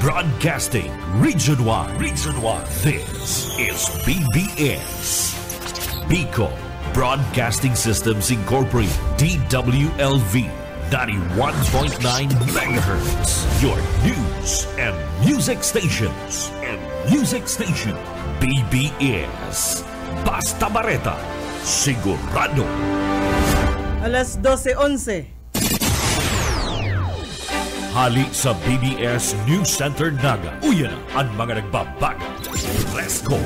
Broadcasting Region 1. This is BBS. Bicol Broadcasting Systems Incorporated. DWLV 91.9 MHz. Your news and music stations. BBS. Basta Bareta. Sigurado. Alas 12:11. Hali sa BBS News Center Naga. Uyan ang mga nagbabaga. Fresco.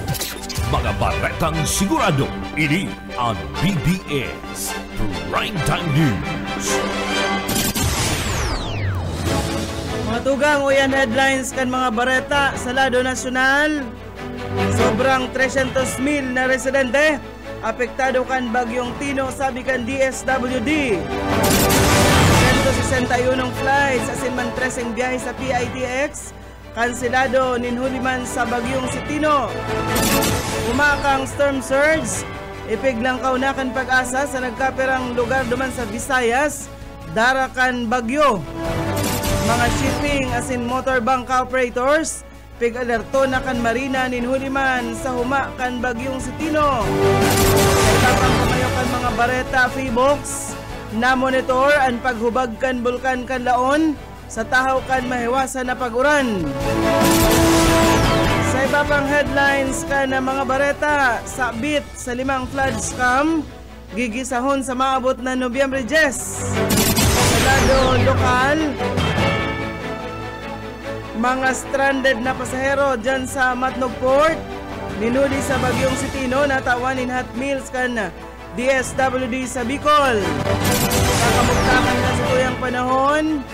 Mga baretang sigurado. Ini ang BBS Primetime News. Mga tugang uyan headlines kan mga bareta sa lado nasyonal. Sobrang 300,000 na residente apektado kan bagyong Tino, sabi kan DSWD. 161 flights asin man 13 biyahe sa PITX kanselado ninhuliman sa bagyong si Tino. Umakang storm surge ipiglang kaunakan pag-asa sa nagkaperang lugar duman sa Visayas darakan bagyo. Mga shipping asin motorbank operators pig-alerto na kan marina ninhuliman sa humakan bagyong si Tino. Tapang kamayokan mga bareta Feebox na monitor ang paghubag kan bulkan kan laon sa tahaw kan mahiwasan na pag-uran. Sa iba pang headlines kan na mga bareta, sabit sa 5 flood scam gigisahon sa maabot na Nobyembre 10. Sa lado lokal, mga stranded na pasahero dyan sa Matnog Port ninuli sa bagyong si Tino, natawanin hot meals kan DSWD sa Bicol. Nakamugtakan na sa tuyang panahon,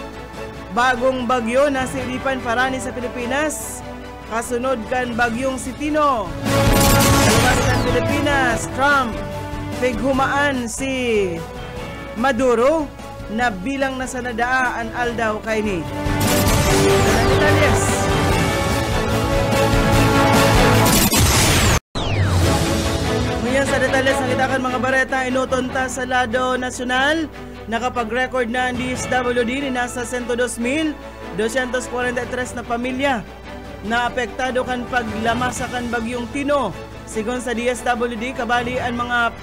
bagong bagyo na silipan parani sa Pilipinas, kasunod kan bagyong si Tino. Labas kan Pilipinas, Trump, pighumaan si Maduro na bilang na sa nadaan aldaw kay ni. Ngayon sa detalles ang itakan mga bareta, inutunta sa lado nasyonal. Nakapag-record na ang DSWD ni nasa 102,243 na pamilya na apektado kan paglamasa kan bagyong Tino. Sigon sa DSWD, kabali ang mga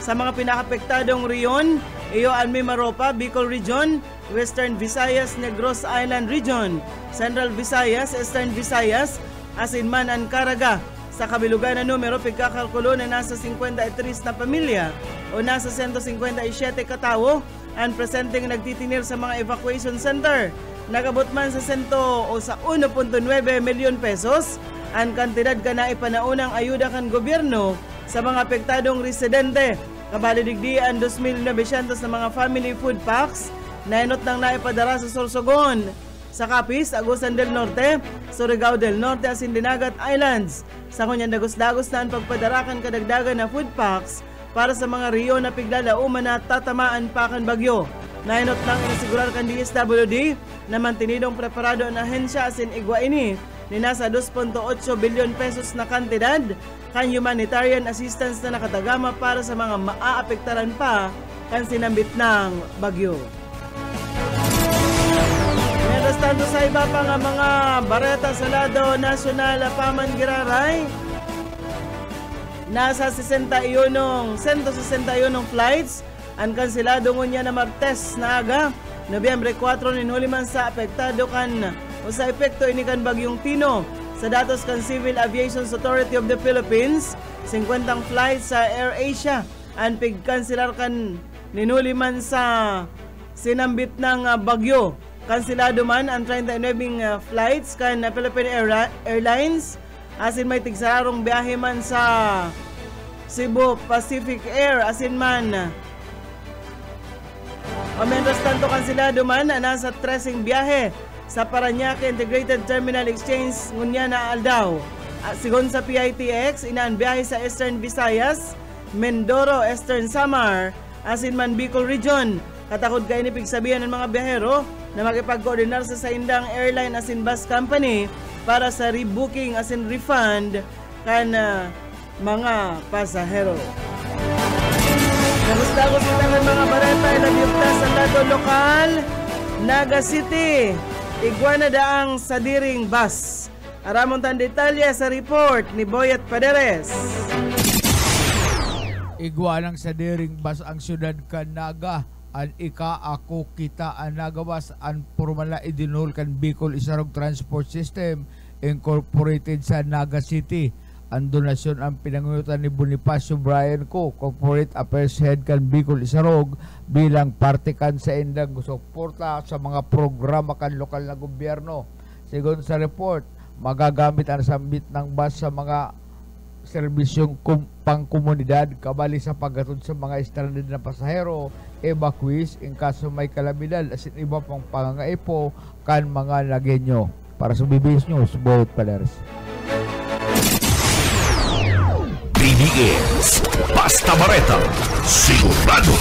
sa mga pinakapektadong riyon, iyo ang Mimaropa, Bicol Region, Western Visayas, Negros Island Region, Central Visayas, Eastern Visayas, asin man ang Caraga. Sa kabilugan na numero, pagkakalkulo na nasa 53 na pamilya o nasa 157 katao ang presenting nagtitinir sa mga evacuation center. Nagabot man sa 100 o sa 1.9 milyon pesos ang kantidad ka na ipanaunang ayuda kan gobyerno sa mga apektadong residente. Kabalidigdi ang 2,900 na mga family food packs na inot nang naipadara sa Sorsogon, sa Capiz, Agusan del Norte, Surigao del Norte, asin Dinagat Islands. Sa kunyang dagos-dagos na ang pagpadarakan kadagdagan na food packs para sa mga riyo na piglalauman na tatamaan pa kan bagyo. Nainot nang inasigurar kan DSWD na mantinidong preparado ang ahensya asin igwa ini ni nasa 2.8 bilyon pesos na kantidad kan humanitarian assistance na nakatagama para sa mga maaapektaran pa kan sinambit ng bagyo. Meron tanto sa iba pa nga mga bareta sa lado nasyonal paman giraray, nasa 161 flights ang kanselado ngunya na Martes na aga, Nobyembre 4 ninhuliman sa apektado kan o sa epekto ini kan bagyong Tino. Sa datos kan Civil Aviation Authority of the Philippines, 50 flights sa AirAsia ang pigkanselar kan ninhuliman sa sinambit ng bagyo. Kanselado man ang 39 flights kan Philippine Airlines, asin may tigsararong biyahe man sa Cebu Pacific Air, asin man o menos tanto kanselado man na nasa 13 biyahe sa Parañaque Integrated Terminal Exchange ngunya na aldaw. Sigon sa PITX, inaan biyahe sa Eastern Visayas, Mindoro, Eastern Samar, asin man Bicol Region. Katakod kayo ni pigsabihan ng mga biyahero na makipag-coordinar sa saindang airline asin bus company para sa rebooking asin refund kan mga pasahero. Dagos-dagos ito ng mga bareta ilabiyugta sa lado lokal, Naga City. Iguana daang sadiring bus. Aramon tan detalye sa report ni Boyet Paderes. Iguanang sadiring bus ang syudad kan Naga. An ako kita ang nagawas ang formala idinul kan Bicol Isarog Transport System incorporated sa Naga City. Ang donasyon ang pinangunutan ni Bonifacio Brian Co, Corporate Affairs Head kan Bicol Isarog, bilang parte kan sa indang suporta sa mga programa kan lokal na gobyerno. Sigon sa report, magagamit ang sambit ng bus sa mga serbisyong pangkomunidad kabali sa paggatod sa mga stranded na pasahero, evacuees in kaso may kalamidad asin iba pang pangangaipo kan mga Nagenyo. Para sa BBS News, Boyet Paderes. BBS Basta Bareta Sigurado.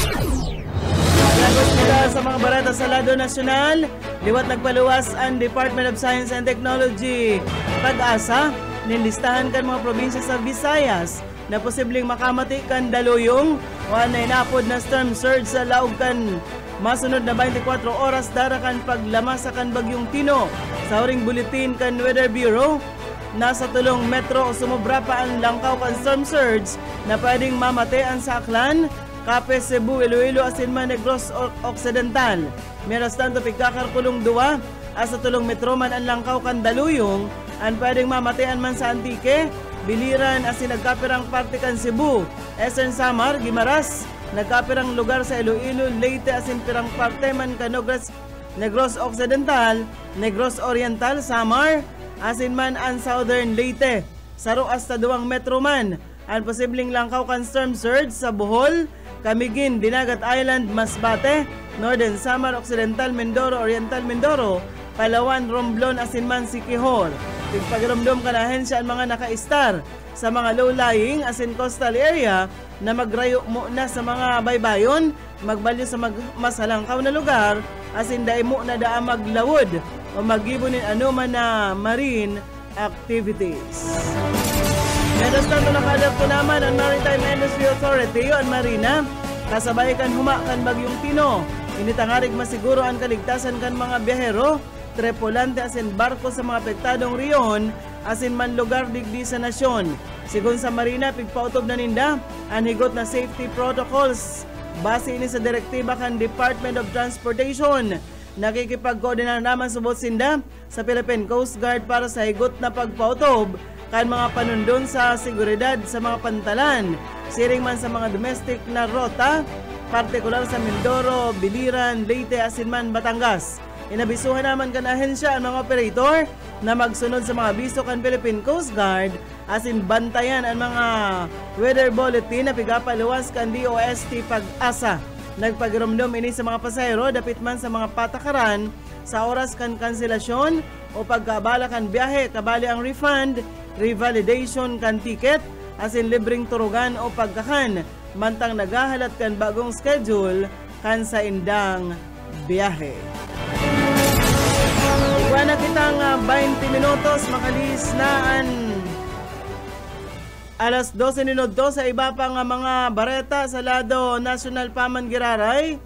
Lagos nila sa mga barata sa lado nasyonal, liwat nagpaluwas ang Department of Science and Technology Pag-asa, nilistahan kan mga probinsya sa Visayas na posibleng makamati kan daluyong o na inapod na storm surge sa laog kan masunod na 24 oras darakan paglama sa kan bagyong Tino. Sa huring bulletin kan Weather Bureau, nasa tulong metro o sumobra pa ang langkaw kan storm surge na pwedeng mamatean sa Aklan, Cape, Cebu, Iloilo, Asinman, Negros Occidental. Meras tanto pigkakarkulong duwa, asa tulong metro man ang langkaw kan daluyong, ang pwedeng mamatean man sa Antique, Biliran, asin nagkapirang parte kan Cebu, Eastern Samar, Guimaras, nagkapirang lugar sa Iloilo, Leyte, asin pirang parte man kan Negros Occidental, Negros Oriental, Samar, asin man ang Southern Leyte. Saro hasta 2 metro man ang posibleng langkaw kan storm surge sa Bohol, Camiguin, Dinagat Island, Masbate, Northern Samar, Occidental Mindoro, Oriental Mindoro, Palawan, Romblon, asin man Siquijor. Pagpagramdom ka na ahensya ang mga naka-star sa mga low-lying asin coastal area na magrayo mo na sa mga baybayon, magbalyo sa masalangkaw na lugar, asin dai mo na daa maglawod o magibunin anuman na marine activities. Meron tanto nakadapto naman ang Maritime Industry Authority o ang Marina, kasabay kan humakan bagyong Tino. Initangarig masiguro ang kaligtasan kan mga biyahero, tripulante asin barko sa mga apektadong riyon, asin man lugar digdi sa nasyon. Sigon sa Marina, pigpautob na ninda ang higot na safety protocols base ini sa direktiba kan Department of Transportation. Nakikipag-coordinar naman subot sinda sa Philippine Coast Guard para sa higot na pagpautob kan mga panundon sa seguridad sa mga pantalan, siring man sa mga domestic na rota, partikular sa Mindoro, Biliran, Leyte, asin man Batangas. Inabisuhan naman kan ahensya ang mga operator na magsunod sa mga abiso kan Philippine Coast Guard, asin bantayan ang mga weather bulletin na pigapaluwas kan DOST Pag-asa. Nagpagramdom ini sa mga pasahero dapit man sa mga patakaran sa oras kan kanselasyon o pagkabala kan biyahe, kabali ang refund, revalidation kan ticket, asin libreng turugan o pagkakan, mantang naghahalat kan bagong schedule kan sa indang biyahe. Iguana kitang 20 minutos makalis na alas 12 minuto sa iba pang mga bareta sa lado National Paman Giraray.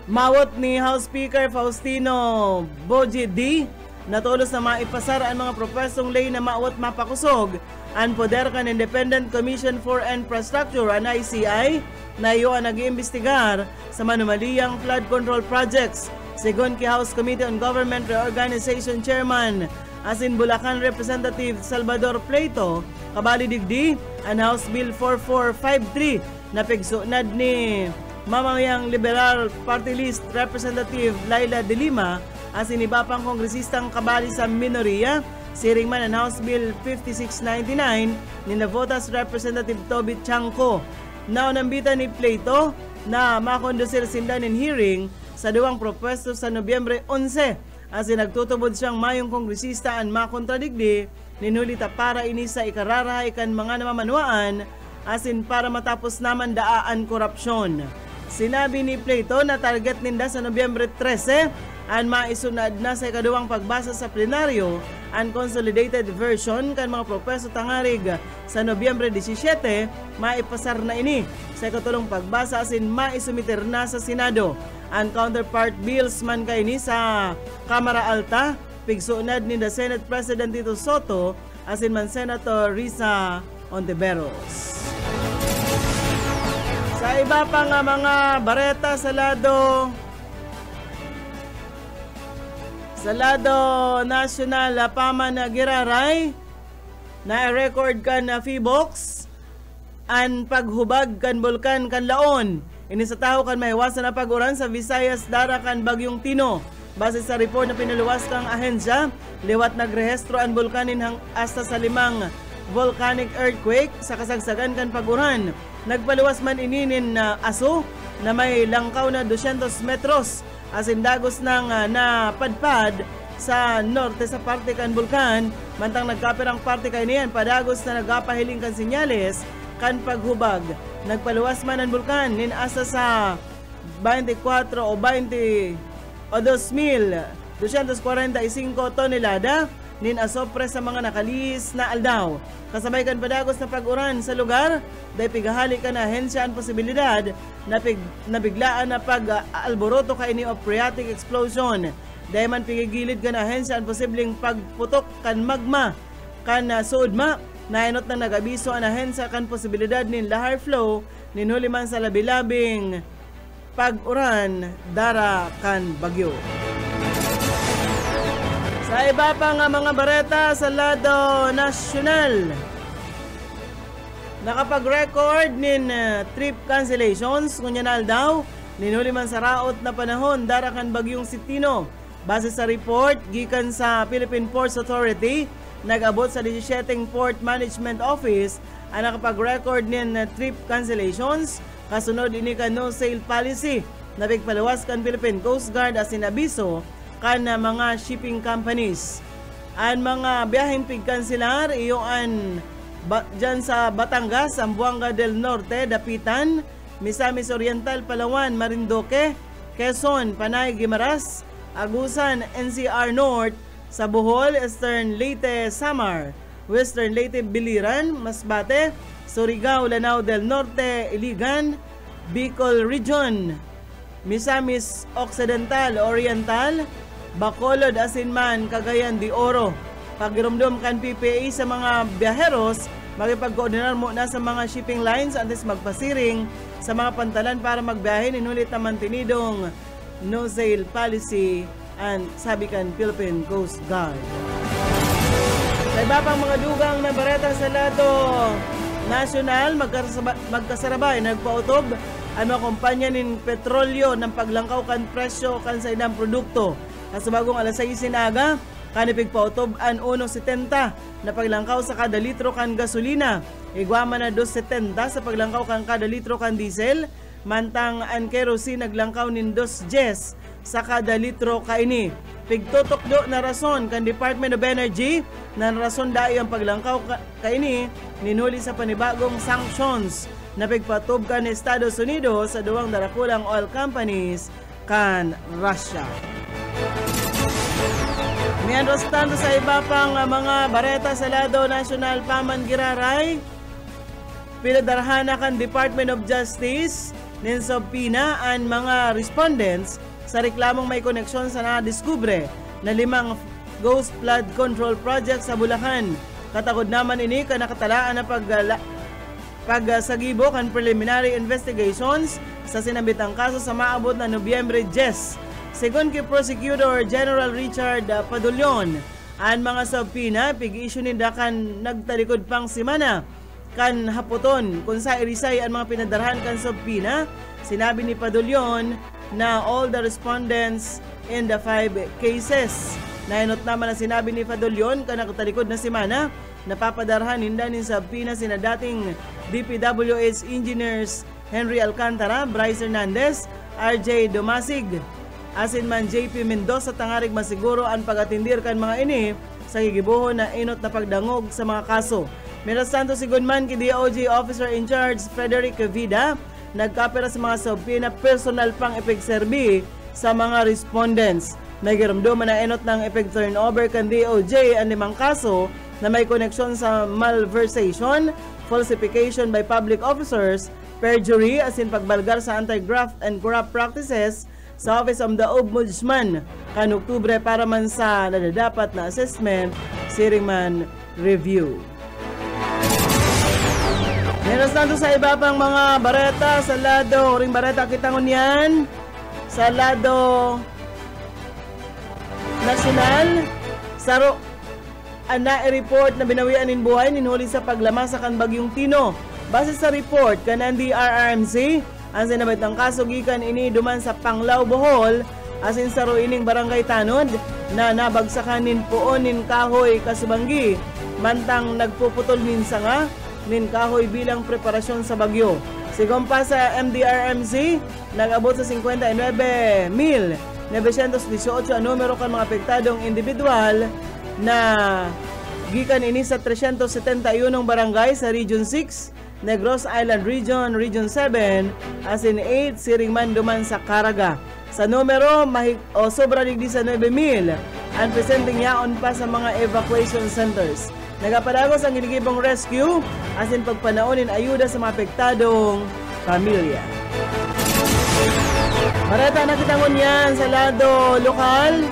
Mawot ni House Speaker Faustino Boji D. Natulos na maipasar ang mga propesong lay na mawot mapakusog ang poder kan Independent Commission for Infrastructure ang ICI na iyo ang nag-iimbestigar sa manumaliyang flood control projects. Sigon ki House Committee on Government Reorganization Chairman asin Bulacan Representative Salvador Pleito, kabali digdi ang House Bill 4453 na pigsunad ni Mamayang Liberal Party List Representative Laila De Lima asin iba pang kongresistang kabali sa minoriya, siring man ang House Bill 5699 ni Navotas Representative Toby Chanco. Naunambitan ni Pleito na makondusir sindan in hearing sa duwang propesto sa Nobyembre 11 asin nagtutubod siyang mayong kongresista ang makontradigdi ninulita para ini sa ikararahay kan mga namamanuan asin para matapos naman daan korupsyon. Sinabi ni Pleito na target ninda sa Nobyembre 13 ang maisunad na sa ikaduwang pagbasa sa plenaryo consolidated version kan mga propeso tangarig sa Nobyembre 17 maipasar na ini sa ikatulong pagbasa asin maisumiter na sa Senado. Ang counterpart bills man kay ni sa Kamara Alta pigsuunad ni the Senate President Tito Soto asin man Senator Risa Ontiveros. Sa iba pa nga mga bareta sa lado national paman na giraray na record kan na Feebox an paghubag kan bulkan kan Laon. Ini sa taho kan maiwasan na pag-uran sa Visayas dara kan bagyong Tino. Base sa report na pinuluwas kang ahensya, liwat nagrehistro ang bulkanin hasta sa 5 volcanic earthquake sa kasagsagan kan pag-uran. Nagpaluwas man ininin na aso na may langkaw na 200 metros asin dagos ng napadpad sa norte sa parte kan bulkan, mantang nagkapirang parte kay niyan padagos na nagapahiling kan sinyales kan paghubag. Nagpaluwas man ang bulkan nin asa sa 24 o 2,245 tonelada nin asopre sa mga nakalis na aldaw. Kasabay kan padagos na pag-uran sa lugar, dahil pigahali ka na ahensya ang posibilidad na biglaan na pag-alboroto ka ini of phreatic explosion. Dahil man pigigilid ka na ahensya ang posibleng pagputok kan magma kan suudma, nainot na nag-abiso ang ahensya kan posibilidad nin lahar flow nin huliman sa labilabing pag-uran dara kan bagyo. Sa iba pa nga mga bareta sa lado nasyonal, nakapag-record nin trip cancellations kunyanal daw ninuli man sa raot na panahon dara kan bagyong Sitino. Base sa report gikan sa Philippine Ports Authority, nag-abot sa 17 Port Management Office ang nakapag-record nin trip cancellations. Kasunod ini kan no sail policy na pigpaluwas kan Philippine Coast Guard as inabiso kan mga shipping companies. Ang mga biyaheng pigkanselar iyoan dyan sa Batangas, Zamboanga del Norte, Dapitan, Misamis Oriental, Palawan, Marinduque, Quezon, Panay, Guimaras, Agusan, NCR North, sa Bohol, Eastern Leyte, Samar, Western Leyte, Biliran, Masbate, Surigao, Lanao del Norte, Iligan, Bicol Region, Misamis Occidental, Oriental, Bacolod, Asinman, Cagayan de Oro. Pagirumdum kan PPA sa mga biyaheros, magipag-koordinar mo na sa mga shipping lines antes magpasiring sa mga pantalan para magbiyahe. Inulit na mantinidong no sail policy and sabi kan Philippine Coast Guard. Sa iba pang mga dugang na bareta sa lado nasyonal, magkasarabay nagpautob ang mga kumpanya nin petrolyo ng paglangkaw kan presyo kan sa inang produkto. Sa bagong alas 6 sinaga, kanipig pautob an 1.70 na paglangkaw sa kada litro kan gasolina. Igwama na 2.70 sa paglangkaw kan kada litro kan diesel. Mantang ang kerosene naglangkaw nin 2.10 sa kada litro kaini. Pigtutok na rason kan Department of Energy na rason dai ang paglangkaw kaini ninuli sa panibagong sanctions na pigpatob kan Estados Unidos sa duwang darakulang oil companies kan Russia. Miandros tanto sa iba pang mga bareta sa lado nasyonal paman giraray, pinadarhana kan Department of Justice nin subpina ang mga respondents sa reklamong may koneksyon sa nadiskubre na 5 ghost flood control project sa Bulacan. Katagod naman ini ka nakatalaan na pagsagibo kan preliminary investigations sa sinabitang kaso sa maabot na Nobyembre 10. Segon kay Prosecutor General Richard Padulyon, ang mga subpina pig-issue ninda kan nagtalikod pang simana kan haputon kung sa irisay ang mga pinadarhan kan subpina. Sinabi ni Padulyon na all the respondents in the 5 cases. Nainot naman na sinabi ni Padulyon kan nagtalikod na simana napapadarhan ninda nin subpina sina dating DPWH engineers Henry Alcantara, Bryce Hernandez, RJ Domasig, asin man JP Mendoza tangarig masiguro ang pagatindir kan mga ini sa gigibuhon na inot na pagdangog sa mga kaso. Mientras tanto si Gunman ki DOJ Officer in Charge Frederick Vida nagkapira sa mga subpina personal pang epigserbi sa mga respondents. may giramduman na enot ng effect turnover kan DOJ ang 5 kaso na may koneksyon sa malversation, falsification by public officers, perjury as in pagbalgar sa anti-graft and corrupt practices sa Office of the Ombudsman kan Oktubre para man sa nadadapat na assessment siring man review. Meron na sa iba pang mga bareta sa lado, ring bareta kitangon yan sa lado nasyonal. Saro ana report na binawian in buhay ninhuli sa paglamasa kan bagyong Tino. Base sa report kan NDRRMC, ang sinabit ng kaso gikan ini duman sa Panglao, Bohol, asin saro ining barangay Tanod na nabagsakanin poon nin kahoy kasubanggi mantang nagpuputol nin sanga nin kahoy bilang preparasyon sa bagyo. Sigon pa sa MDRMC, nag-abot sa 59,918 ang numero kan mga apektadong individual na gikan ini sa 371 barangay sa Region 6, Negros Island Region, Region 7, as in 8 siring man duman sa Caraga. Sa numero, sobra digdi sa 9,000 ang presenting yaon pa sa mga evacuation centers. Nagapadagos ang ginigibong rescue as in pagpanaonin ayuda sa mga apektadong pamilya. Marata na kitangon yan sa lado lokal.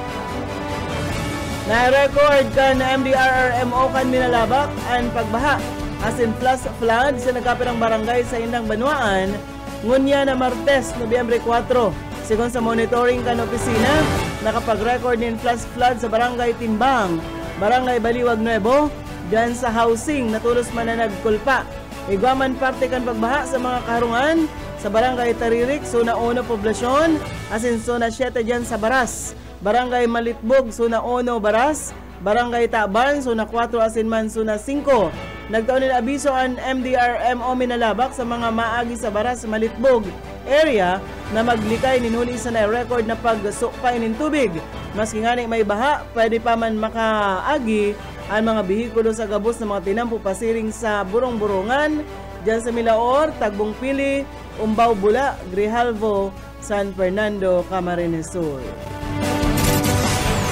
Na-record ka na MDRRMO kan minalabak ang pagbaha as in plus flood sa nagkapirang barangay sa Indang Banuaan ngunya na Martes, Nobyembre 4. Sigon sa monitoring kan opisina, nakapag-record din plus flood sa barangay Timbang, barangay Baliwag Nuevo, dyan sa housing natulos man na nagkulpa. Igwaman parte kan pagbaha sa mga karungan sa barangay Taririk, Zona 1 Poblasyon, as in Zona 7 dyan sa Baras, barangay Malitbog, Zona 1 Baras, barangay Taban, Zona 4 as in man Zona 5. Nagtaon nila abiso ang MDRMO minalabak sa mga maagi sa Baras, Malitbog area na maglikay ninhuli sa na-record na pagsukpay nin tubig. Maski nga may baha, pwede pa man makaagi ang mga bihikulo sa gabos ng mga tinampo pasiring sa burong-burungan dyan sa Milaor, Tagbong Pili, Umbaw Bula, Grijalvo, San Fernando, Camarines Sur.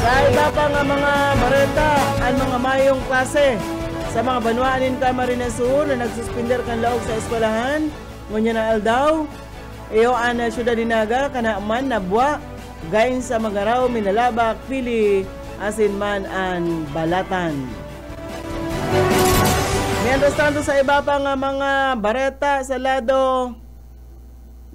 Sa iba pa nga mga bareta, ang mga mayong klase sa mga banwaanin Camarines Sur na nagsuspender kan laog sa eskwelahan, ngunya na aldaw, iyo ang syudad dinaga, kanaaman na buwa, gayon sa Magaraw, Minalabak, Pili, asin man ang Balatan. Mientras tanto sa iba pa nga mga bareta sa lado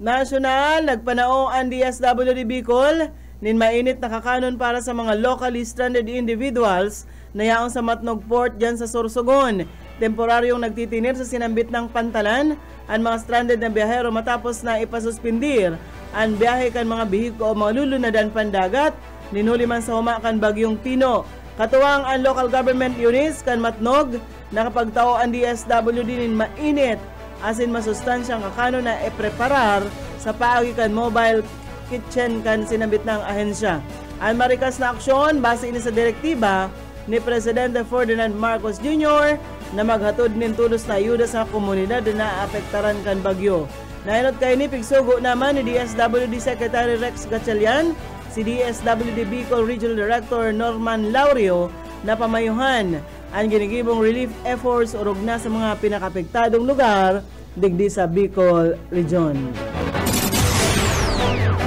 nasyonal, nagpanao ang DSWD Bicol nin mainit na kakanon para sa mga locally stranded individuals na yaon sa Matnog Port dyan sa Sorsogon. Temporaryong nagtitinir sa sinambit ng pantalan ang mga stranded na biyahero matapos na ipasuspindir ang biyahe kan mga bihiko o mga lulunadan pandagat ninuli man sa humakan bagyong Tino. Katuwang ang local government units kan Matnog, nakapagtao ang DSWD nin mainit asin masustansyang akano na e-preparar sa paagi kan mobile kitchen kan sinabit ng ahensya. Ang marikas na aksyon base ini sa direktiba ni Presidente Ferdinand Marcos Jr. na maghatod nin tulos na ayuda sa komunidad na apektaran kan bagyo. Nainot kay ni pigsugo naman ni DSWD Secretary Rex Gatchalian, si DSWD Bicol Regional Director Norman Laurio na pamayuhan ang ginigibong relief efforts urog na sa mga pinakapektadong lugar digdi sa Bicol Region.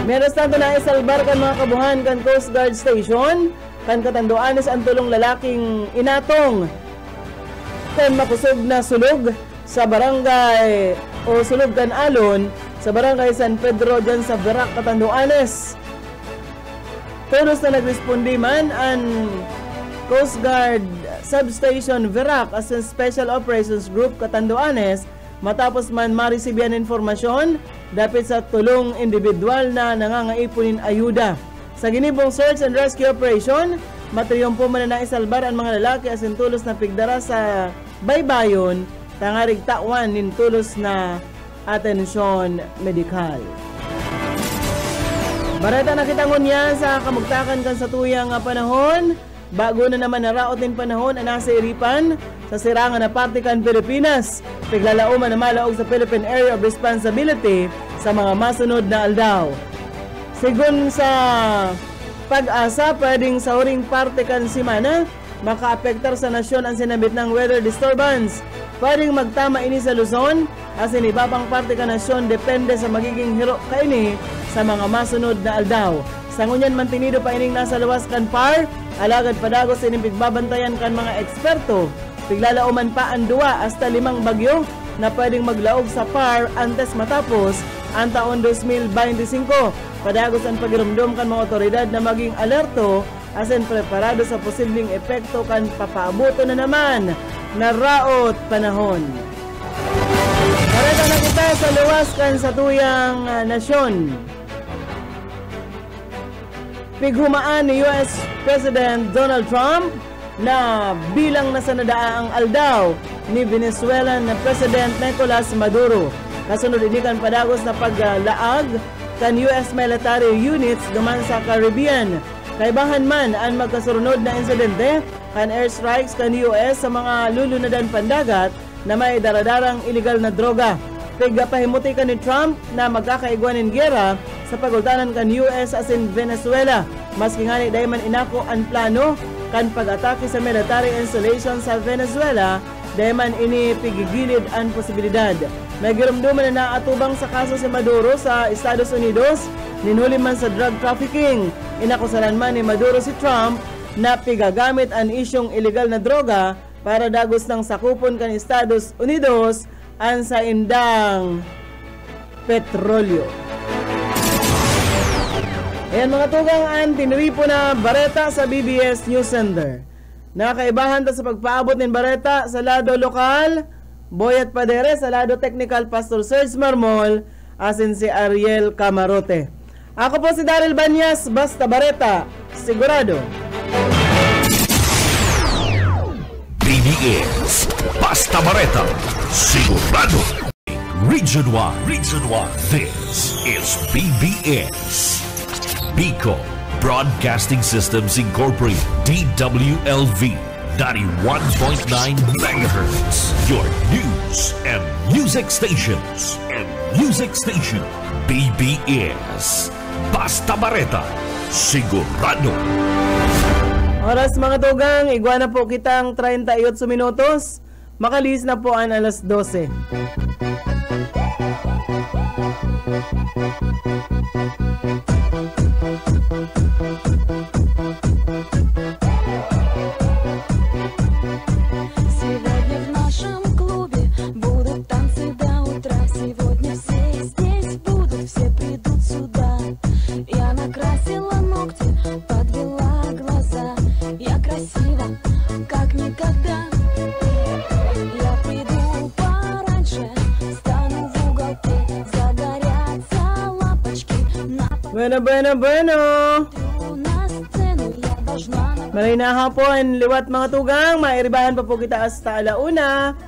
Meron tanto na isalbar kan mga kabuhan kan Coast Guard Station kan katanduanes ang tulong lalaking inatong kan makusog na sulog sa barangay o sulog kan alon sa barangay San Pedro dyan sa Verac, Catanduanes. Tulos na nagrespondi man ang Coast Guard Substation Verac as a Special Operations Group Catanduanes matapos man maresibyan informasyon dapit sa tulong individual na nangangaipunin ayuda. Sa ginibong search and rescue operation, matriyompo man na naisalbar ang mga lalaki as in tulos na pigdara sa baybayon tangarig tawan nin tulos na atensyon medikal. Barata na kitangon yan sa kamugtakan kan sa tuyang panahon. Bago na naman naraot din panahon ang nasa iripan sa sirangan na parte kan Pilipinas. Piglalauman na malaog sa Philippine Area of Responsibility sa mga masunod na aldaw. Sigun sa pag-asa, pwedeng sa huring parte kan simana, makaapektar sa nasyon ang sinabit ng weather disturbance. Pwedeng magtama ini sa Luzon, as in iba pang parte ka nasyon depende sa magiging hiro kaini sa mga masunod na aldaw. Sa ngunyan mantinido pa ining nasa luwas kan par, alagad padagos ining pigbabantayan kan mga eksperto. Piglalauman pa ang 2 hasta 5 bagyo na pwedeng maglaog sa par antes matapos ang taon 2025. Padagos ang pagirumdum kan mga otoridad na maging alerto as in preparado sa posibleng epekto kan papaabuto na naman na raot panahon. Kareta na kita sa luwas kan sa tuyang nasyon. Pighumaan ni US President Donald Trump na bilang nasa nadaa ang aldaw ni Venezuelan na President Nicolas Maduro. Kasunod ini kan padagos na paglaag kan US military units duman sa Caribbean. Kaibahan man ang magkasurunod na insidente kan airstrikes kan US sa mga lulunadan pandagat na may daradarang illegal na droga. Pigpahimuti kan ni Trump na magkakaigwanin gera sa pagultanan kan US as in Venezuela. Maski nga ni dayman inako ang plano kan pag-atake sa military installation sa Venezuela, dayman ini pigigilid ang posibilidad. May girumduman na naatubang sa kaso si Maduro sa Estados Unidos, ninuli man sa drug trafficking. Inakusalan man ni Maduro si Trump na pigagamit ang isyong illegal na droga para dagos ng sakupon kan Estados Unidos ang sa indang petrolyo. Ayan mga tugang, ang tinuripo na Bareta sa BBS News Center. Nakakaibahan ta sa pagpaabot ng Bareta sa lado lokal, Boyet Padere, sa lado technical, Pastor Serge Marmol, asin si Ariel Camarote. Ako po si Daryl Banyas, basta Bareta, sigurado. BBS, basta Bareta, sigurado. Region 1, this is BBS. Bicol Broadcasting Systems Incorporated, DWLV, 91.9 MHz, your news and music stations. BBS, basta Bareta, sigurado. Oras mga tugang, igwa na po kitang 38 minutos. Makalis na po ang alas 12. Сегодня в нашем клубе будут танцы до утра. Сегодня все здесь будут, все придут сюда. Я накрасила ногти, подвела глаза. Я красива, как никогда. Я приду пораньше, стану в уголке. Загорятся лампочки на Bueno. на сцену. Я должна Malay na hapon, liwat mga tugang, mairibahan pa po kita hasta alauna.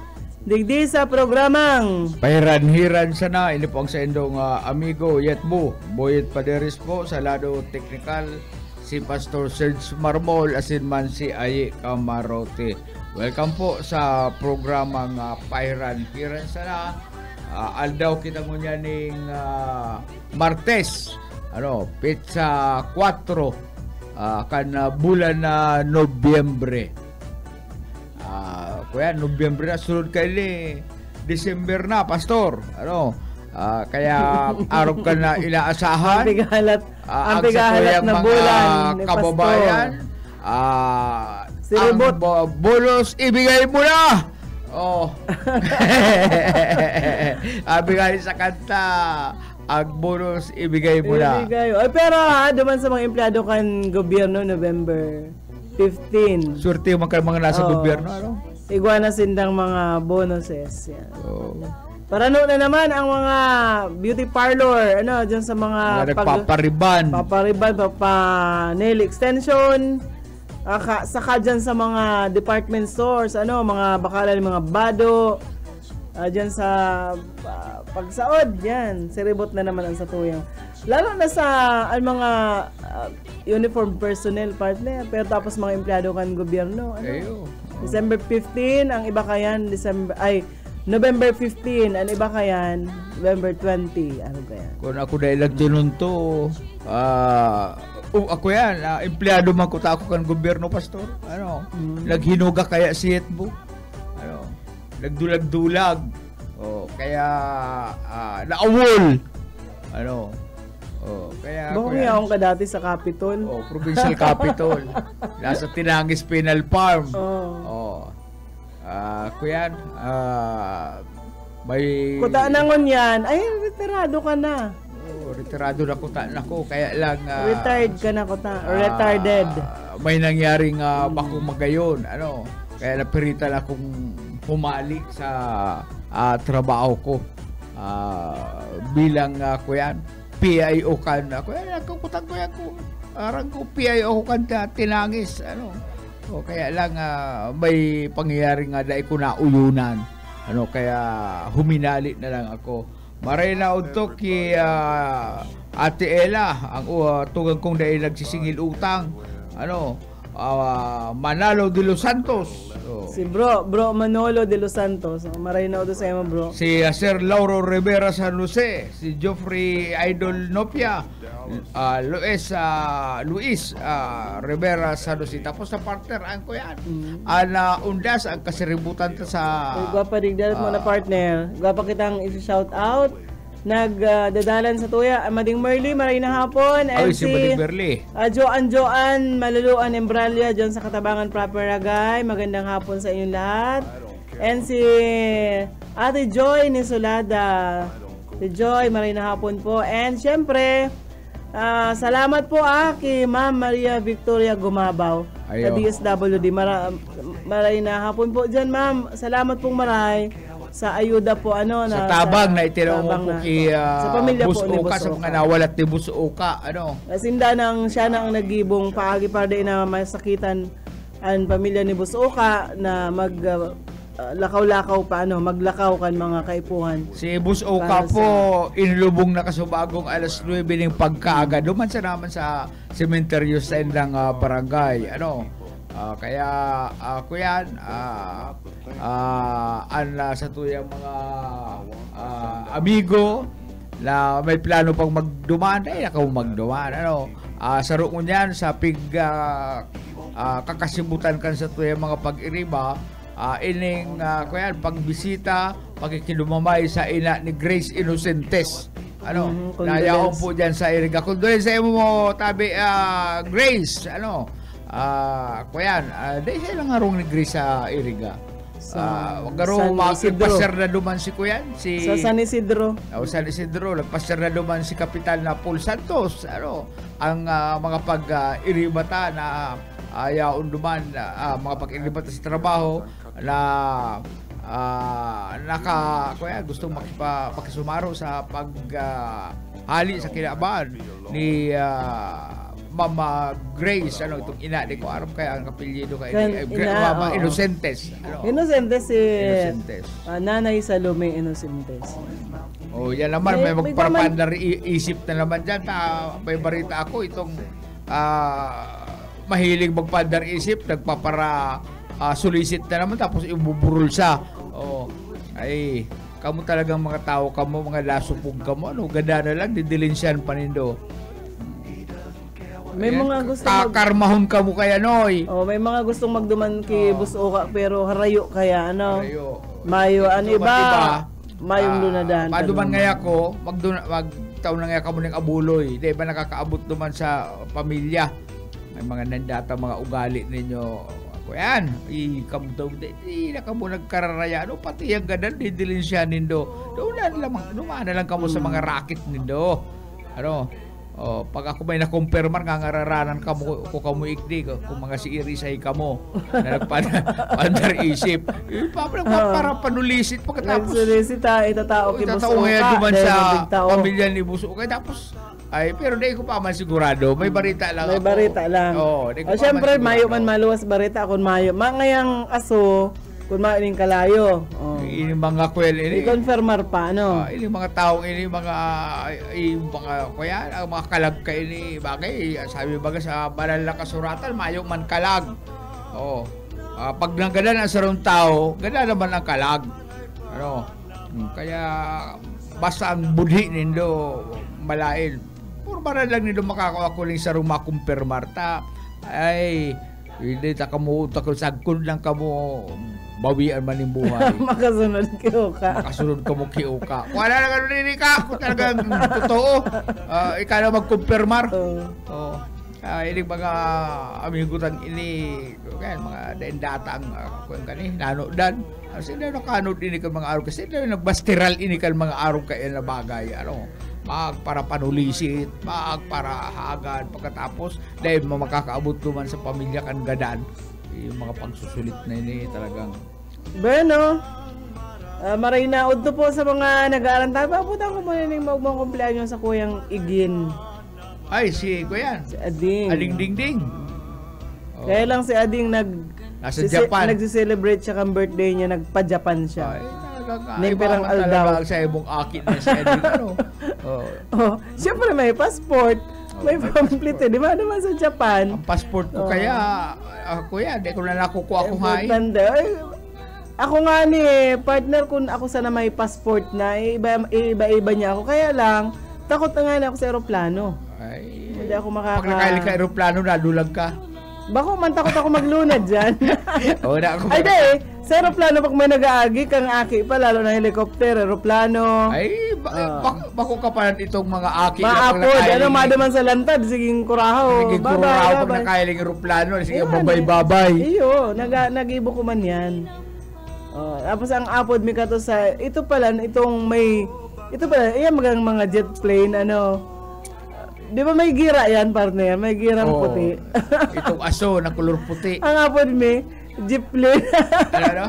Digdi sa programang Pahiran-hiran sana, ini po ang sa indong amigo Yetbo, Boyet Paderes po, sa lado technical, si Pastor Serge Marmol, asin man si Aye Camarote. Welcome po sa programang Pahiran-hiran sana. Aldaw kita ngunya ning Martes, pizza 4, kan bulan na Nobyembre. Kuya, Nobyembre na, sunod kaili December na, Pastor. Kaya araw ka na inaasahan. ang pigahalat na bulan ni kababayan. Siribot. Ang bonus, ibigay mo na! Bigay sa kanta. Ang bonus, ibigay mo na. Ay, pero duman sa mga empleyado kan gobyerno, November 15. Swerte yung mga nasa gobyerno, Igwa na sindang mga bonuses. Yan. Parano na naman ang mga beauty parlor, dyan sa mga nagpapariban, nail extension, saka dyan sa mga department stores, mga bakalan, mga bado, dyan sa pagsaod, yan, siribot na naman ang satuyang. Lalo na sa mga uniform personnel partner, pero tapos mga empleyado kan gobyerno. December 15, ang iba kayan, November 15, ang iba kayan, November 20, ano kaya? Kung ako dahil nagtununto, ako yan, empleyado man ko ta ako kan gobyerno, pastor. Ano? Naghinuga kaya siyet mo. Ano? Nagdulag-dulag. Kaya naawol. Ano? Kaya Bumiyaong ka dati sa Capitol. Provincial Capitol. Nasa Tinangis Penal Farm. Kuyan, may Kuta nangon yan. Ay, retirado ka na. retirado na kuta nako, kaya lang Retired ka na kuta. Retarded. May nangyaring bakong magayon, ano, kaya napiritan akong pumalik sa trabaho ko bilang kuyan PIO kan ako, kutang ko yan ko arang ko PIO kan Tinangis, ano. Kaya lang may pangyayari nga dahil ko na uyunan, ano, kaya huminali na lang ako. Maray na udto ki Ate Ella ang tugang kong dahil nagsisingil utang, ano, Manalo de los Santos. Si bro Manolo de los Santos. Maray na udo sa imo, bro. Si Sir Lauro Rivera San Jose, si Geoffrey Idol Nopia, Luis Rivera San Jose. Tapos sa partner ang ko yan. Ana Undas ang kasiributan ta sa Gwapa digdalat mo na partner. Gwapa kitang i-shout out. Nagdadalan sa tuya Mading Merly, maray na hapon. And si Mading Merly, Joan Maluluan Embralia dyan sa Katabangan Proper Ragay. Magandang hapon sa inyong lahat. And si Ate Joy ni Solada. Si Joy, maray na hapon po. And syempre, salamat po kay Ma'am Maria Victoria Gumabaw sa DSWD. Maray na hapon po dyan, ma'am. Salamat pong maray sa ayuda po, ano, sa tabang na itinawag ko kay sa pamilya po ni Busoka, sa mga nawalat ni Busoka, ano. Sinda nang siya na ang nagibong paagi para din na masakitan ang pamilya ni Busoka na lakaw-lakaw pa, ano, maglakaw kan mga kaipuhan. Si Busoka po inlubong na kasubagong alas 9 ng pagkaaga. Duman sa naman sa sementeryo sa endang barangay, ano. Kaya ako yan sa tuyang mga amigo na may plano pang magdumaan, ay ako magdumaan, ano. Saro ko niyan sa kakasibutan kan sa tuyang mga pag-iriba, ining kuyan pagbisita, pagkikilumamay sa ina ni Grace Innocentes, ano. Nayaon po diyan sa iriga. Condolence sa imo mo tabi, Grace, ano. Kuyan, dahil siya lang harong ni Grace sa iriga. Wag garo magpasar na duman si Kuyan, si sa San Isidro. San Isidro, nagpasar na duman si Kapital na Paul Santos, ano, ang mga pag-iribata na ayaon duman, mga pag-iribata sa trabaho na kuya gusto makisumaro sa hali sa kinaban ni Mama Grace, ano, itong ina ni ko aram kaya ang kapilyedo kay Mama Innocentes, ano. Innocentes Nanay Salome Innocentes. Yan naman, may magparapandar isip na naman dyan. May barita ako itong mahilig magpandar isip, nagpapara solicit na naman, tapos ibuburol siya. Ay, kamo talagang mga tao kamo, mga lasupog kamo, ano, ganda na lang, didilinsyan panindo. May mga gusto kakarmahon ka mo kaya, Noy. May mga gustong magduman kay Busoka pero harayo kaya, ano. Mayo, ano iba? Mayong lunadan. Paduman ngaya ko, magtaon na ngaya ka mo ng abuloy. Di ba nakakaabot duman sa pamilya? May mga nandata, mga ugali ninyo. Ako yan, ikamdaw, di na ka mo nagkararaya. Ano, pati yung ganan, didilin siya nindo. Dumaan na lang ka mo sa mga racket nindo. Ano, pag ako may nakumpirmar nga ngararanan ka mo ko kamo ikdi kung mga si Irisay ka mo na nagpandar isip para panulisit pagkatapos nagsulisita itatao kay Busoka duman sa pamilya ni Busoka tapos pero di ko pa man sigurado, may barita lang syempre mayo man maluwas barita kung mayo ngayang aso kung maaning kalayo. Ini mga kwel ini. I-confirmar pa, ano? Ini mga taong ini mga kuya, ang mga kalag ka ini bagay, sabi baga sa banal na kasuratan, mayo man kalag. Pag nanggalan ang sarong tao, ganda naman ang kalag. Ano? Kaya basta ang budhi nindo malain. purmaran lang nito makakakuling sa rumah kumpirmar ta. Ay, hindi ta kamo sagkon lang kamo bawian man yung buhay. Makasunod kayo ka. Makasunod ka mo kiuka. Wala na ganun din ka. Kung talagang totoo, ikaw na magkumpirmar. Oh. Ini mga amigutan ini kan mga datang kung kani nanodan. Sila nakanod ini kan mga araw kasi sila nagbastiral ini kan mga araw kay na bagay ano. Para panulisit, para hagan pagkatapos dahil makakaabot ko man sa pamilya kan gadan. Yung mga pagsusulit na ini talagang bueno, maray na udto po sa mga nag-aaral tayo. Papunta ko muna ng magmang kumpleanyo sa kuyang Igin. ay si Kuya Si Ading. Ading Ding Ding. Kaya lang si Ading Nasa Japan. nagsi-celebrate siya kang birthday niya, nagpa-Japan siya. Ay, talagang Nagperang iba aldaw. talaga sa ibong akin na si Ading ano. Siyempre may passport. May pamphlet di ba naman sa Japan? Ang passport ko kaya Kuya, di ko na nakukuha ko hain. Importante. Ay, ako nga ni partner kung ako sana may passport na iba-iba niya ako. Kaya lang, takot na nga na ako sa aeroplano. Ay, Hindi ako makaka... pag nakailig ka aeroplano, nadulag ka. Bako man takot ako maglunad dyan. Na ako. Ay di, sa aeroplano pag may nag-aagi kang aki pa, lalo na helicopter, aeroplano. Ay, bako ka pa itong mga aki. Maapod, ano madaman sa lantad, siging kuraho. Sige, kuraw pag nakailig aeroplano, sige, babay-babay. Iyo, nag-ibo ko man yan. Tapos ang apod mi kato sa, ito pala, ito pala, iyan mga jet plane, di ba may gira yan, partner? May girang puti. Itong aso na kulor puti. Ang apod mi, jeep plane. Ano?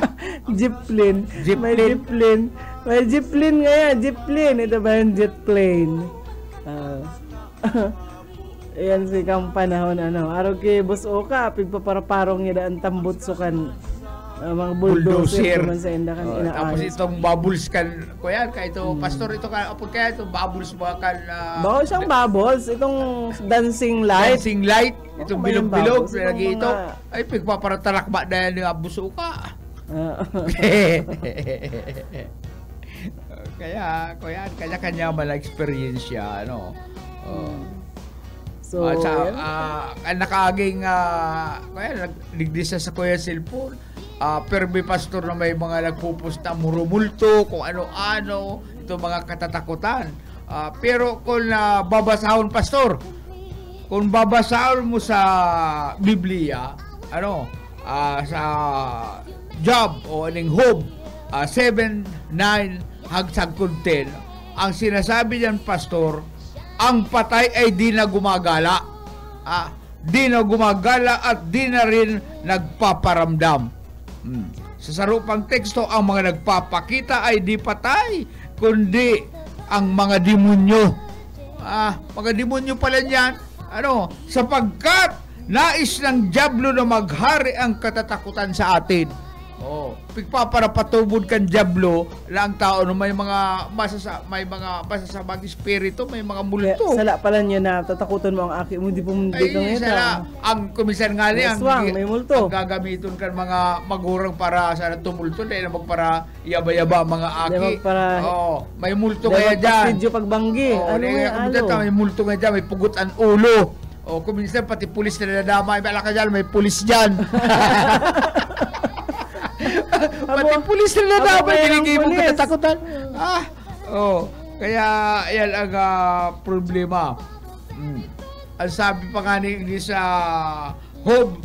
Jeep plane. Jeep May plane. jeep plane. May jeep plane nga yan, jeep plane. Ito ba yung jet plane? Ayan si kang panahon, araw kay Boss Oka, pigpaparaparong niya daan tambutsukan. Mga bulldozer man sa indakan Tapos itong bubbles kan Kuya kaya ito pastor ito ka apod kaya ito bubbles ba kan bako siyang bubbles, itong dancing light. itong May bilog-bilog bubbles, lagi itong ito mga- ay pigpaparatarakba na yung abuso ka. Kaya kanya-kanya mala experience siya So, nakaaging kaya nagdigdisa sa kuya cellphone. Pero may pastor na may mga nagpupusta murumulto kung ano-ano, ito mga katatakutan. Pero kung babasahon pastor, kung babasahon mo sa Biblia, sa Job o aning Job 7:9 hanggang 10, ang sinasabi diyan pastor, ang patay ay di na gumagala. Di na gumagala at di na rin nagpaparamdam. Sa sarupang teksto, ang mga nagpapakita ay di patay, kundi ang mga demonyo. Mga demonyo pala niyan. Sapagkat nais ng diablo na maghari ang katatakutan sa atin. Pigpaparapatubod kan diablo na ang tao may mga masasamang espiritu, may mga multo. Sala pala niya na tatakutan mo ang aki mo, di pumundik Ay, ng sala. Ang kumisan nga niya, may multo. ang gagamiton kan mga magurang para sa tumulto, dahil para yaba-yaba mga aki. May multo kaya dyan. Video pagbanggi. May multo kaya dyan, may pugot ang ulo. Kuminsan pati pulis na nadama, may alaka dyan, may pulis dyan. Pati pulis na nadama, ginigay mo katatakutan. Kaya yan ang problema. Ang sabi pa nga ni sa Job,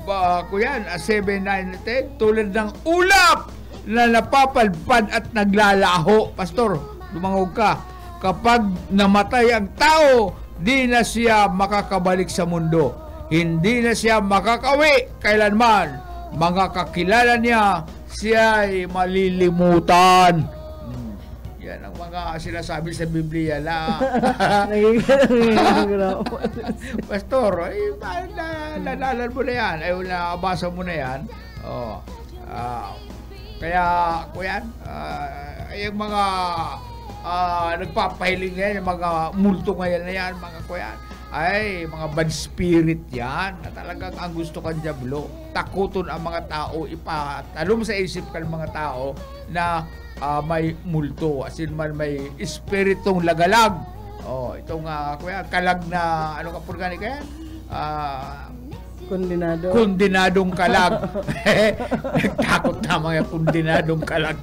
kuyan, 7:9, tulad ng ulap na napapalpad at naglalaho. Pastor, lumangog ka. Kapag namatay ang tao, di na siya makakabalik sa mundo. Hindi na siya makakawi kailanman. Mga kakilala niya, siya ay malilimutan. Yan ang mga sinasabi sa Biblia na Pastor, nalalan mo na yan, ay nabasa mo na yan. Kaya, kuyan, yung mga nagpapahiling ngayon, yung mga multo ngayon na yan, mga kuyan, ay mga bad spirit yan na talagang ang gusto kan diablo, takuton ang mga tao, ipatalom sa isip kan mga tao na may multo, as in man may espiritong lagalag Oh, itong kuya, kalag na ano ka purgani kaya? Kondinado. Kondinadong kalag. Nagtakot na mga kondinadong kalag.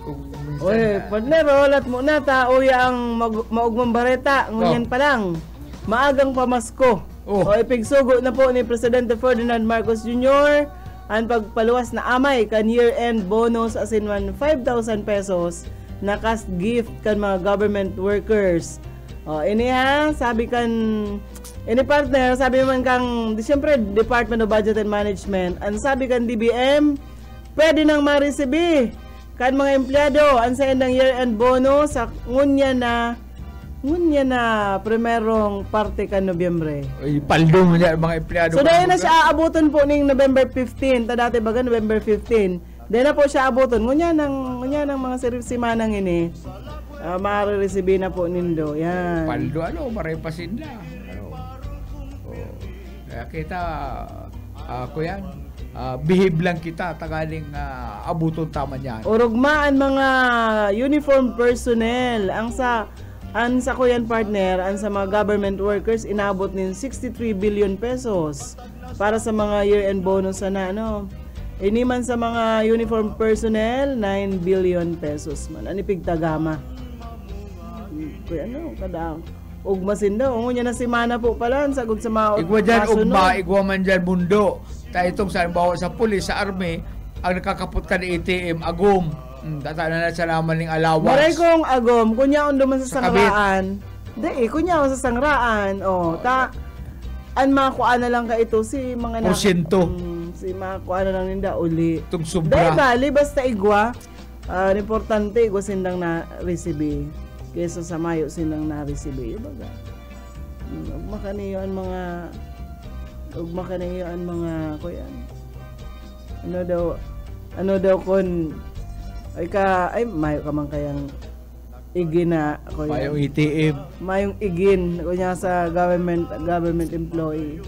Kung minsan Oy, partner, lat mo na tao yang maugmang bareta, ngunyan pa lang. Maagang pamasko. Oh. O ipigsugo na po ni Presidente Ferdinand Marcos Jr. ang pagpaluwas na amay kan year-end bonus as in 5,000 pesos na cash gift kan mga government workers. O ini sabi kan ini partner, sabi man kang siyempre Department of Budget and Management, ang sabi kan DBM, pwede nang ma-receive kan mga empleyado ang sa endang year-end bonus sa ngunya na primerong parte kan Nobyembre. paldo mo niya mga empleyado. So dahil na siya aabuton po ning November 15, dati baga November 15. Dahil na po siya aabuton ngunya ng mga simanang ini. Mare-receive na po nindo. Yan. Paldo marepasin na. Kaya kita kuya, behave lang kita tagaling abuton tama niyan. Urugmaan mga uniform personnel ang sa kuyan partner, ang sa mga government workers inabot nin 63 billion pesos para sa mga year-end bonus na Iniman sa mga uniform personnel 9 billion pesos man. Anipig tagama. Kuya kada ugmasin daw. Ngunya na si Mana po pala sagod sa mga igwa dyan ugma, igwa man dyan mundo. Tayo itong bawa sa pulis, sa army, ang nakakapot ka ng ATM, agom. Tatana na sa naman ng allowance. Maray kong agom, kunya on duman sa sangraan. Kunya on sa sangraan. An makuha na lang ka ito si mga Porsyento. Si makuha na lang ninda uli. Itong sobra. Bali, basta igwa, importante igwa sindang na-receive. Kesa sa mayo sindang na-receive. Ibaga. Ugma kaniyo ang mga kuyan. Ano daw kon mayo ka man kayang igin na kuyan. Mayong ATM. Mayong igin kunya sa government employee.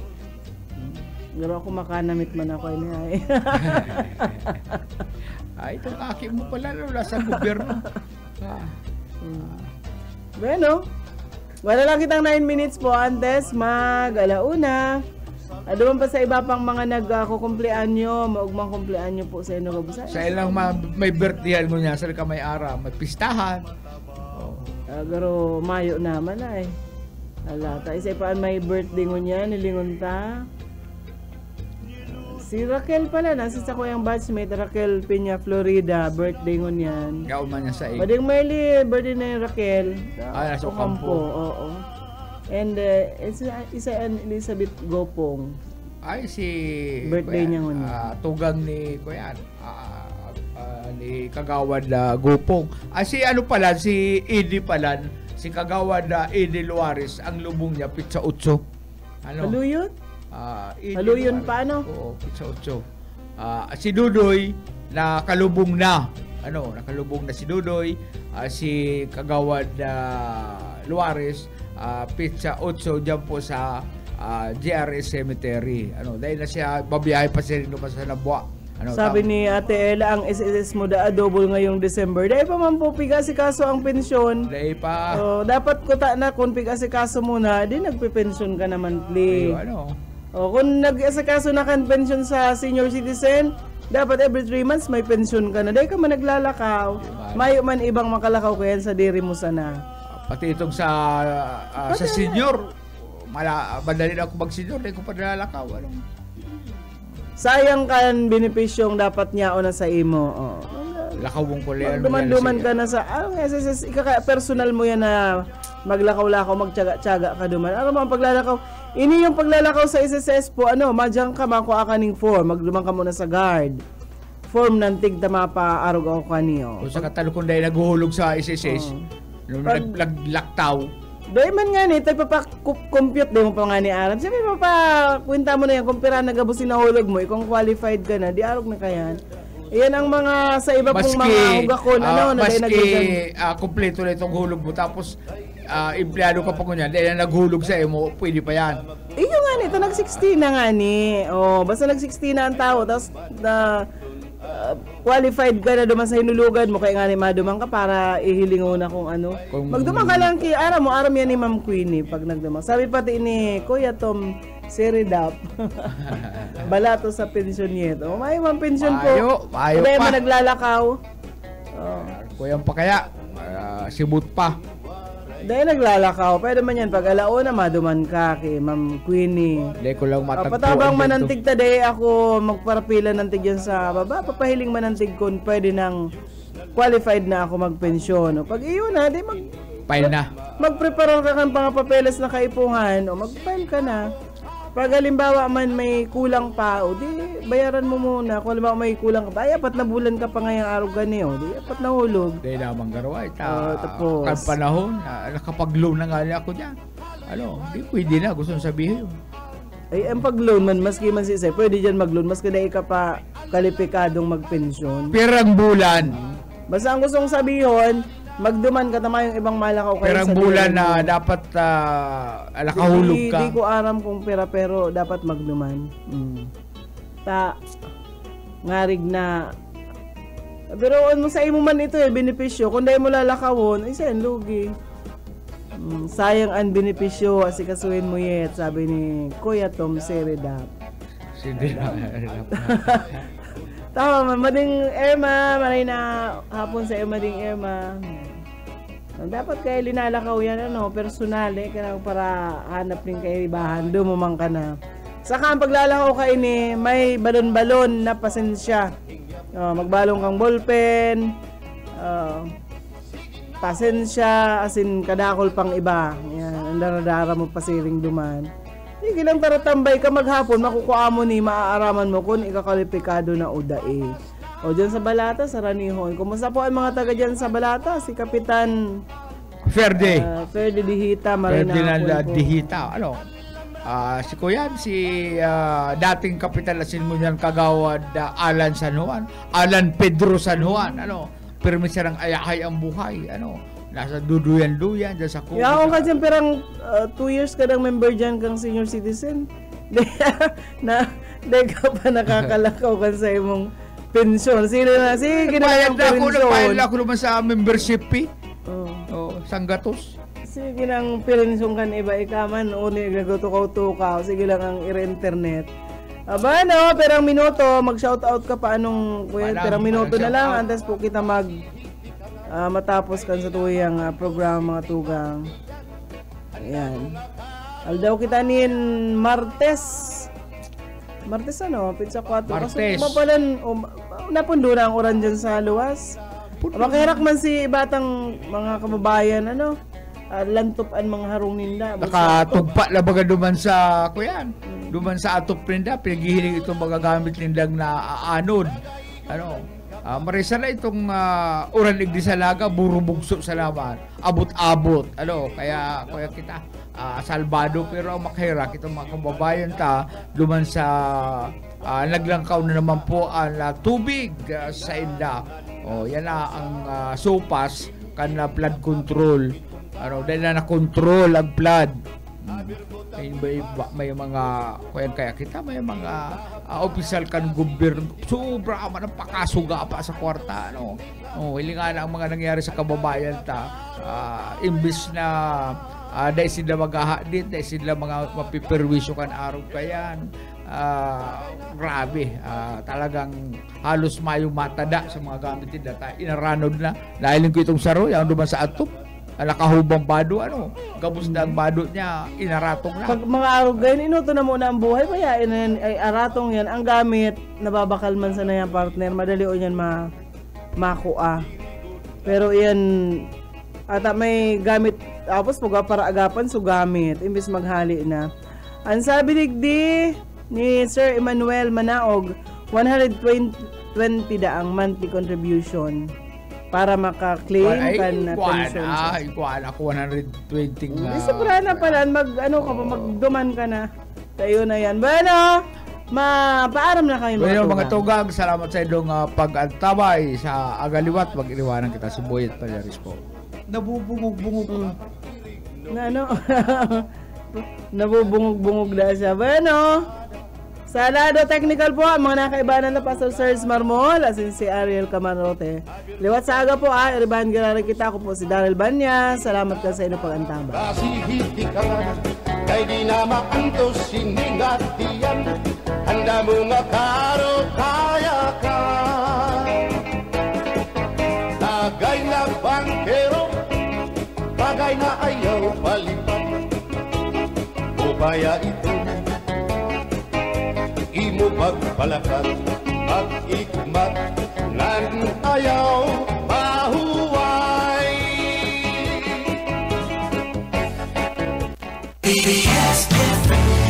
Pero ako makanamit man ako ini. Itong aki mo pala sa gobyerno. Bueno, wala lang kitang 9 minutes po antes mag-alauna. Doon pa sa iba pang mga nagkukumpleanyo, maugmang kumpleanyo po sa inyo kabusay. Sa ilang may birthday mo niya, sa ka may ara, may pistahan. Pero mayo naman ay. Ta isa paan may birthday mo niya, nilingon ta. Si Raquel pala, nasa sa kuyang batchmate, Raquel Peña Florida, birthday mo niyan. Gawin man niya sa iyo. Bading Merly, birthday na yung Raquel. Nasa Ocampo. Oo. And isa an Elizabeth Gopong. Si birthday niya ngun. Tugang ni Kuyan. Ni Kagawad Gopong. Si si Edi pala, si Kagawad Edi Luares, ang lubong niya pizza 8. Haluyot? Haluyot paano? Oo, pizza 8. Si Dudoy nakalubong na. Nakalubong na si Dudoy, si Kagawad Luares, pizza 8 dyan po sa GRS Cemetery. Dahil na siya babiyahe pa siya rin sa Nabwa. Sabi ni Ate Ella, ang SSS mo double ngayong December. Dahil pa man po pigasikaso ang pensyon. Dahil pa. Dapat ko na kung pigasikaso muna, di nagpipensyon ka na monthly. Kung nag-asikaso na kan pensyon sa senior citizen, dapat every 3 months may pensyon ka na. Dahil ka man naglalakaw. Mayo man ibang makalakaw ko yan sa diri mo sana. Pati itong sa senior, madali na ako mag-senior, dahil ko pa nalalakaw. Sayang kan benepisyong dapat niya o na sa imo. Lakawong ko lang. Duman ka na sa SSS, personal mo yan na maglakaw-lakaw, magtiyaga-tiyaga ka duman. Ano mo ang paglalakaw? Ini yung paglalakaw sa SSS po, madyang ka makuha ka ng form, magduman ka muna sa guard. Form ng tigtama pa arog ako kaniyo. O sa katalo kung dahil naguhulog sa SSS, naglaktaw. Dahil man nga ni, tayo compute din mo pa nga ni Aram. Sabi kwenta mo na yan, kung pera nagabusin na hulog mo, kung qualified ka na, di arog na kayan. Iyan ang mga sa iba pong mga hugakon, maski kompleto na itong hulog mo, tapos empleyado ka pa ko niyan, dahil naghulog sa mo, pwede pa yan. Iyo nga ni, ito nag-16 na nga ni. Basta nag-16 na ang tao, tapos qualified ka na duman sa hinulugan mo, kaya nga ni madumang ka para ihilingo na kung ano. Magdumang ka lang kay aram yan ni Ma'am Queenie pag nagdumang. Sabi pati ni Kuya Tom Seridap, balato sa pensyon yet. Oh, may mga pensyon po. Mayo Kaya pa. man naglalakaw. Oh. Kuyang pa kaya, sibut pa. Dahil naglalakaw, pwede man yan pag alauna maduman ka kay Ma'am Queenie. Hindi ko lang matagpuan. Patabang manantig taday ako magparapila nantig yan sa baba. Papahiling manantig kun pwede nang qualified na ako magpensyon. O pag iyon na, di File na. magprepare ka kang mga papeles na kaipuhan o mag-file ka na. Pag halimbawa man may kulang pa, o di bayaran mo muna. Kung halimbawa may kulang ka pa, ay 4 na bulan ka pa ngayong araw gani, o di 4 na hulog. Dahil namang garawa. Tapos Kan panahon, nakapag-loan na nga niya ako dyan. Di pwede na. Gusto nang sabihin yun. ay ang pag-loan man, maski man si Isay, pwede dyan mag-loan, maski dahil ka pa kalipikadong magpensyon. Pirang bulan. Basta ang gustong sabihin, magduman ka tama yung ibang malakaw kayo Pirang sa bulan liwan mo. na dapat nakahulog ka. Hindi ko aram kung pera pero dapat magduman. Ngarig na. Pero ano sa imo man ito benepisyo. Kung dahil mo lalakawon, ay saan lugi. Sayang ang benepisyo asikasuhin mo yet, sabi ni Kuya Tom Seridap. Hindi na. Tama man, mading Emma, maray na hapon sa mading Emma. Dapat kayo linalakaw yan, personal kaya para hanap din kayo ibahan, dumumang ka na. Saka ang paglalakaw ka ini, may balon-balon na pasensya. Magbalong kang ballpen, pasensya, asin kadakol pang iba. Yan, ang daradara mo pasiring duman. Sige lang taratambay ka maghapon, makukuha mo ni maaaraman mo kung ikakalipikado na udae. O dyan sa Balata, sa Ranihon. Kumusta po ang mga taga dyan sa Balata? Si Kapitan Ferde. Ferde Dihita, Marina Ferdinand po. Dihita. Si Kuyan, si dating kapitan Asin mo niyan kagawad Alan San Juan. Alan Pedro San Juan. Permisa ng ayahay ang buhay. Nasa duduyan-duyan dyan sa Cuba. Yaon ka dyan, perang 2 years ka ng member dyan kang senior citizen. Dahil ka pa nakakalakaw ka sa imong pensyon. Sige na ang pensyon. Nagbayad ako naman sa membership fee. Sanggatos. Sige lang pensyon kan iba ikaman. Uni nagtutukaw-tukaw. Sige lang ang ire-internet. Aba perang minuto. Mag-shoutout ka pa anong perang minuto na lang. Antes po kita matapos kan sa tuyang programa mga tugang. Ayan. Aldaw kita nin Martes Pizza 4. Martes. Mapalan, napundo na ang oran dyan sa luwas. Makirak man si batang mga kababayan, lantopan mga harong ninda. Nakatugpa na baga duman sa kuyan. Duman sa atop ninda, pinaghihiling itong mga gamit nindang na aanod. Marisa na itong uran igdi sa laga, burubugso sa laban. Abot-abot. Kaya kita salbado pero ang makahirak itong mga kababayan duman sa naglangkaw na naman po ang tubig sa inda. Yan na ang sopas kan flood control. Dahil na control ang flood. May mga kaya kita may mga official kan gobyerno sobra man ang pakasuga pa sa kwarta hilingan ang mga nangyari sa kababayan imbis na dahil sila maghahadit dahil sila mga mapiperwisyo kan araw kayan grabe talagang halos mayo matada sa mga gamit nila inaranod na dahil ko itong saro yung duman sa atop nakahubang bado gabos na ang bado niya inaratong na pag mga araw ganyan inuto na muna ang buhay kaya ay aratong yan ang gamit nababakal man sa na yan partner madali o yan makuha pero yan ata may gamit tapos pag para agapan so gamit imbis maghali na ang sabi digdi ni Sir Emmanuel Manaog 120 daang monthly contribution para maka-claim kan na pension. Ikuan ako 120 nga. Sobra na pala magduman ka na. Tayo na yan. Bueno, paaram na kayo mga tugang. Salamat sa inyong pag-antabay sa agaliwat. Mag-iniwanan kita si Boyet Palyaris po. Nabubungog-bungog na nabubungog-bungog na siya. Bueno, Sa lado technical po, ang mga nakaibanan na Pastor Serge Marmol, asin si Ariel Camarote. Liwat sa aga po, Iriban Gararin kita ko po si Daryl Banya. Salamat ka sa inyo pag-antaba. Kasi hindi ka nga, kay di na makantos siningatiyan. Handa mo nga karo kaya ka. Tagay na bangkero, bagay na ayaw palipat. O kaya ito, imo pagpalakat at ikmat nan ayaw mahuway. PBS FM